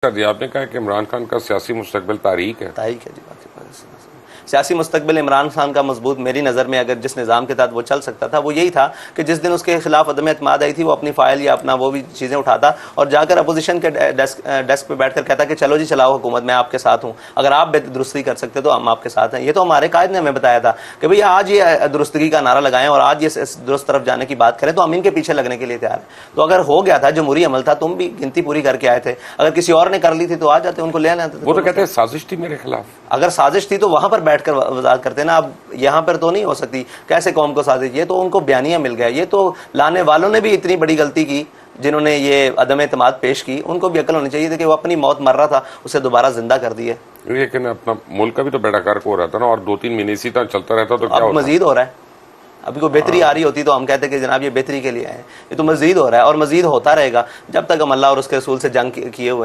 कर दिया आपने कहा कि इमरान खान का सियासी मुस्तकबिल तारीख है। तारीख है जी, बाकी सियासी मुस्तकबिल इमरान खान का मजबूत मेरी नज़र में अगर जिस निज़ाम के तहत वो चल सकता था वो यही था कि जिस दिन उसके खिलाफ अदम एतमाद आई थी वो अपनी फाइल या अपना वो भी चीज़ें उठाता और जाकर अपोजिशन के डेस्क पे बैठकर कहता कि चलो जी चलाओ हुकूमत, मैं आपके साथ हूँ, अगर आप दुरुस्ती कर सकते तो हम आपके साथ हैं। ये तो हमारे कायद ने हमें बताया था कि भैया आज ये दुरुस्तगी का नारा लगाएं और आज ये दुरुस्त तरफ जाने की बात करें तो हम इनके पीछे लगने के लिए तैयार हैं। तो अगर हो गया था जमहूरी अमल था, तुम भी गिनती पूरी करके आए थे, अगर किसी और ने कर ली थी तो आ जाते, उनको ले आते। वो तो कहते हैं साजिश थी मेरे खिलाफ। अगर साजिश थी तो वहां पर बैठकर वजाहत करते ना, अब यहाँ पर तो नहीं हो सकती। कैसे कौम को साजिश? ये तो उनको बयानिया मिल गया। ये तो लाने वालों ने भी इतनी बड़ी गलती की जिन्होंने ये अदम एतमाद पेश की, उनको भी अकल होनी चाहिए थी कि वो अपनी मौत मर रहा था, उसे दोबारा जिंदा कर दिए। लेकिन अपना मुल्क का भी तो बेड़ा गर्क हो रहा था ना, और 2-3 महीने इसी तरह चलता रहता तो क्या होता? मजीद हो रहा है। अभी कोई बेहतरी आ रही होती तो हम कहते कि जनाब ये बेहतरी के लिए है, ये तो मजीद हो रहा है और मजीद होता रहेगा जब तक हम अल्लाह और उसके रसूल से जंग किए हुए।